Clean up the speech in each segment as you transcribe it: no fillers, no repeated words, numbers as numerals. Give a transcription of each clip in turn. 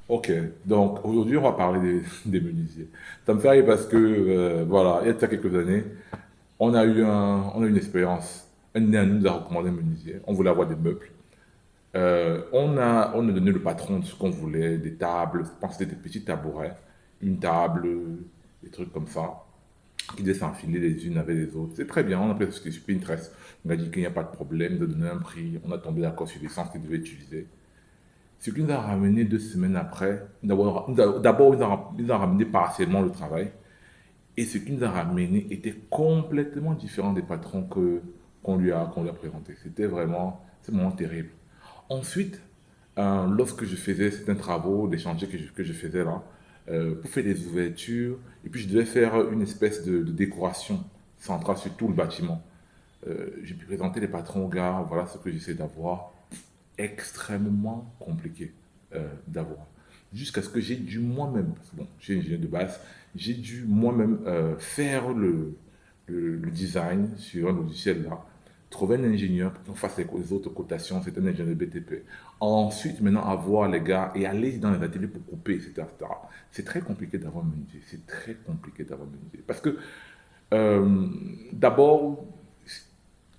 Ok, donc aujourd'hui on va parler des menuisiers. Ça me fait rire parce que, voilà, il y a de ça quelques années, on a eu une expérience. Un ami nous a recommandé un menuisier, on voulait avoir des meubles. On a donné le patron de ce qu'on voulait, des tables, je pense que c'était des petits tabourets, une table, des trucs comme ça, qui devaient s'enfiler les unes avec les autres. C'est très bien, on a pris ce qui est sur Pinterest. On a dit qu'il n'y a pas de problème de donner un prix, on a tombé d'accord sur l'essence qu'il devait utiliser. Ce qui nous a ramené 2 semaines après, d'abord, il nous a ramené partiellement le travail. Et ce qui nous a ramené était complètement différent des patrons qu'on lui a présentés. C'est vraiment terrible. Ensuite, lorsque je faisais certains travaux, des chantiers que je faisais là, pour faire des ouvertures, et puis je devais faire une espèce de décoration centrale sur tout le bâtiment. J'ai pu présenter les patrons aux gars, voilà ce que j'essaie d'avoir, extrêmement compliqué d'avoir. Jusqu'à ce que j'ai dû moi-même, parce que bon, j'ai une ingénieur de base, j'ai dû moi-même faire le design sur un logiciel là, trouver un ingénieur pour qu'on fasse les autres cotations, c'est un ingénieur de BTP. Ensuite, maintenant, avoir les gars et aller dans les ateliers pour couper, etc. etc. C'est très compliqué d'avoir un menuisier, c'est très compliqué d'avoir un menuisier. Parce que, euh, d'abord,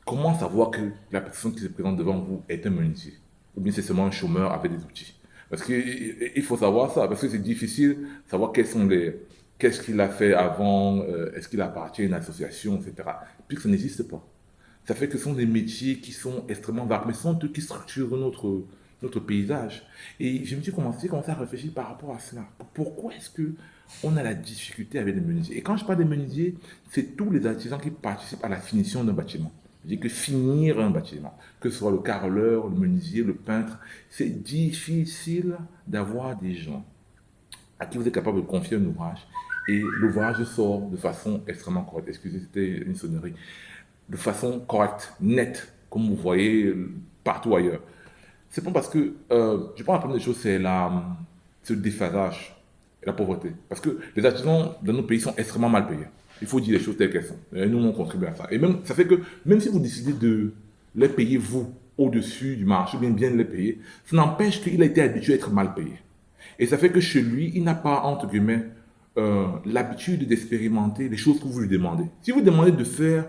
comment savoir que la personne qui se présente devant vous est un menuisier? Ou bien c'est seulement un chômeur avec des outils? Parce qu'il faut savoir ça, parce que c'est difficile de savoir qu'est-ce qu'il a fait avant, est-ce qu'il appartient à une association, etc. Puis que ça n'existe pas. Ça fait que ce sont des métiers qui sont extrêmement vagues, mais ce sont eux qui structurent notre paysage. Et je me suis commencé à réfléchir par rapport à cela. Pourquoi est-ce que on a la difficulté avec les menuisiers? Et quand je parle des menuisiers, c'est tous les artisans qui participent à la finition d'un bâtiment. Je dis que finir un bâtiment, que ce soit le carreleur, le menuisier, le peintre, c'est difficile d'avoir des gens à qui vous êtes capable de confier un ouvrage et l'ouvrage sort de façon extrêmement correcte. Excusez, c'était une sonnerie. De façon correcte, nette, comme vous voyez partout ailleurs. C'est pas parce que, je pense que la première des choses, c'est le déphasage et la pauvreté. Parce que les artisans dans nos pays sont extrêmement mal payés. Il faut dire les choses telles qu'elles sont. Et nous, on contribue à ça. Et même, ça fait que, même si vous décidez de les payer, vous, au-dessus du marché, bien les payer, ça n'empêche qu'il a été habitué à être mal payé. Et ça fait que chez lui, il n'a pas, entre guillemets, l'habitude d'expérimenter les choses que vous lui demandez. Si vous demandez de faire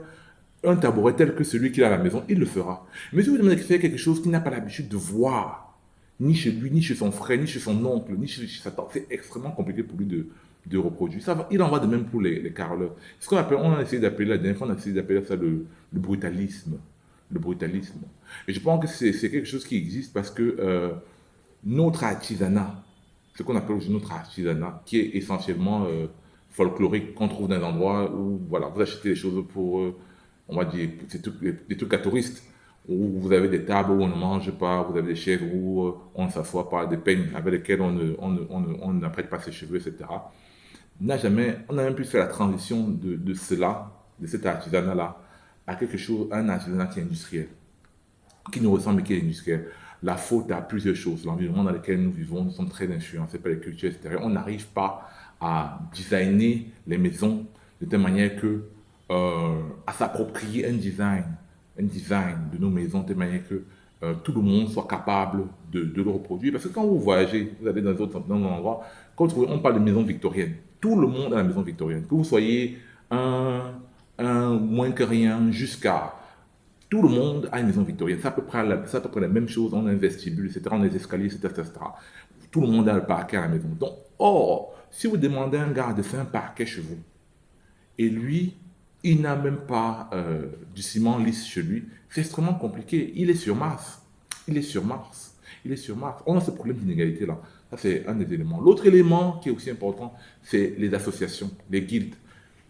un tabouret tel que celui qu'il a à la maison, il le fera. Mais si vous demandez de faire quelque chose qu'il n'a pas l'habitude de voir, ni chez lui, ni chez son frère, ni chez son oncle, ni chez sa tante, c'est extrêmement compliqué pour lui de reproduire. Il en va de même pour les caroleurs. Ce qu'on appelle, on a essayé d'appeler la dernière fois, on a essayé d'appeler ça le brutalisme. Le brutalisme. Et je pense que c'est quelque chose qui existe parce que notre artisanat, ce qu'on appelle aujourd'hui notre artisanat, qui est essentiellement folklorique, qu'on trouve dans des endroits où voilà, vous achetez des choses pour, on va dire, des trucs à touristes, où vous avez des tables où on ne mange pas, vous avez des chaises où on ne s'assoit pas, des peignes avec lesquels on n'apprête pas ses cheveux, etc. On n'a même plus fait la transition de cela, de cet artisanat-là, à quelque chose, un artisanat qui est industriel qui nous ressemble et qui est industriel. La faute à plusieurs choses. L'environnement dans lequel nous vivons, nous sommes très influencés par les cultures extérieures. On n'arrive pas à designer les maisons de telle manière que, à s'approprier un design de nos maisons de telle manière que tout le monde soit capable de le reproduire. Parce que quand vous voyagez, vous allez dans un endroit, quand on parle de maison victorienne, tout le monde a la maison victorienne. Que vous soyez un moins que rien jusqu'à tout le monde a une maison victorienne. C'est à peu près la même chose. On a un vestibule, etc. On a des escaliers, etc., etc. Tout le monde a le parquet à la maison. Donc, or, si vous demandez à un gars de faire un parquet chez vous, et lui, il n'a même pas du ciment lisse chez lui, c'est extrêmement compliqué. Il est sur Mars. Il est sur Mars. Il est sur Mars. On a ce problème d'inégalité-là. Ça, c'est un des éléments. L'autre élément qui est aussi important, c'est les associations, les guildes.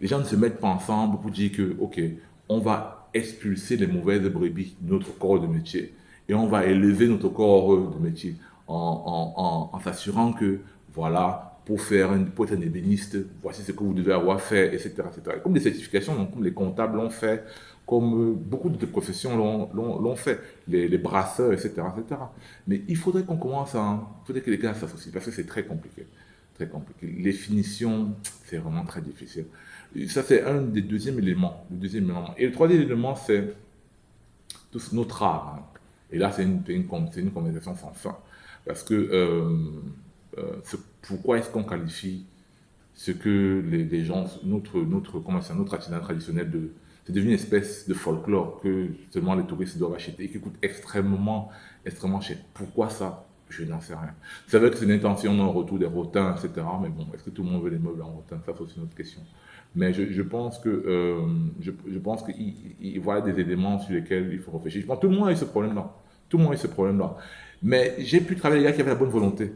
Les gens ne se mettent pas ensemble pour dire que, OK, on va expulser les mauvaises brebis de notre corps de métier et on va élever notre corps de métier en s'assurant que, voilà, pour être un ébéniste, voici ce que vous devez avoir fait, etc. etc. Comme des certifications, donc, comme les comptables l'ont fait, comme beaucoup de professions l'ont fait, les brasseurs, etc., etc. Mais il faudrait qu'on commence il faudrait que les gars s'associent, parce que c'est très compliqué. Très compliqué. Les finitions, c'est vraiment très difficile. Et ça, c'est un des deuxièmes éléments. Le deuxième élément. Et le troisième élément, c'est tout notre art. Hein. Et là, c'est une conversation sans fin. Parce que pourquoi est-ce qu'on qualifie ce que les gens, comment ça, notre artisanat traditionnel, c'est devenu une espèce de folklore que seulement les touristes doivent acheter et qui coûte extrêmement cher. Pourquoi ça? Je n'en sais rien. C'est vrai que c'est une intention, on a un retour des rotins, etc. Mais bon, est-ce que tout le monde veut les meubles en rotin? Ça, c'est aussi une autre question. Mais je pense que, je pense qu'il voilà des éléments sur lesquels il faut réfléchir. Je pense que tout le monde a eu ce problème-là. Tout le monde a eu ce problème-là. Mais j'ai pu travailler avec des gars qui avaient la bonne volonté.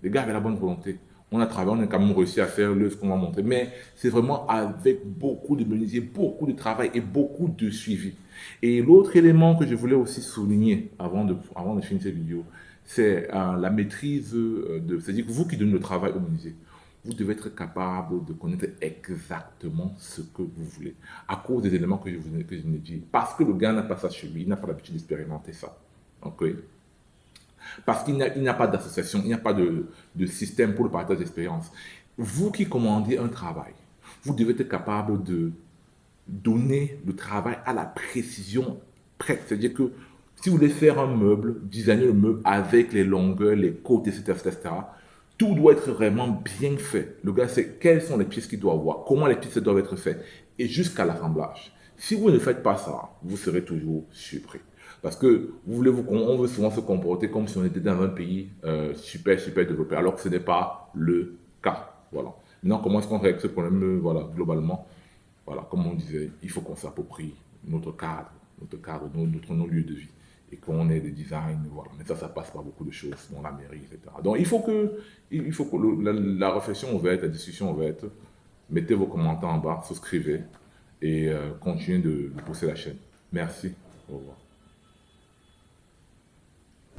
Les gars avaient la bonne volonté. On a travaillé, on a quand même réussi à faire ce qu'on va montrer. Mais c'est vraiment avec beaucoup de menuisier, beaucoup de travail et beaucoup de suivi. Et l'autre élément que je voulais aussi souligner avant de finir cette vidéo, c'est la maîtrise c'est-à-dire que vous qui donnez le travail au menuisier, vous devez être capable de connaître exactement ce que vous voulez, à cause des éléments que je vous ai dit. Parce que le gars n'a pas ça chez lui, il n'a pas l'habitude d'expérimenter ça. Ok? Parce qu'il n'y a pas d'association, il n'y a pas de système pour le partage d'expérience. Vous qui commandez un travail, vous devez être capable de donner le travail à la précision prête. C'est-à-dire que si vous voulez faire un meuble, designer le meuble avec les longueurs, les côtes, etc., tout doit être vraiment bien fait. Le gars sait quelles sont les pièces qu'il doit avoir, comment les pièces doivent être faites, et jusqu'à l'assemblage. Si vous ne faites pas ça, vous serez toujours surpris. Parce que on veut souvent se comporter comme si on était dans un pays super développé, alors que ce n'est pas le cas. Voilà. Maintenant, comment est-ce qu'on règle ce problème voilà, globalement? Voilà, comme on disait, il faut qu'on s'approprie nos lieux de vie et qu'on ait des designs, voilà. Mais ça passe par beaucoup de choses, dans la mairie, etc. Donc, il faut que la réflexion ouverte, la discussion ouverte, mettez vos commentaires en bas, souscrivez et continuez de pousser la chaîne. Merci. Au revoir.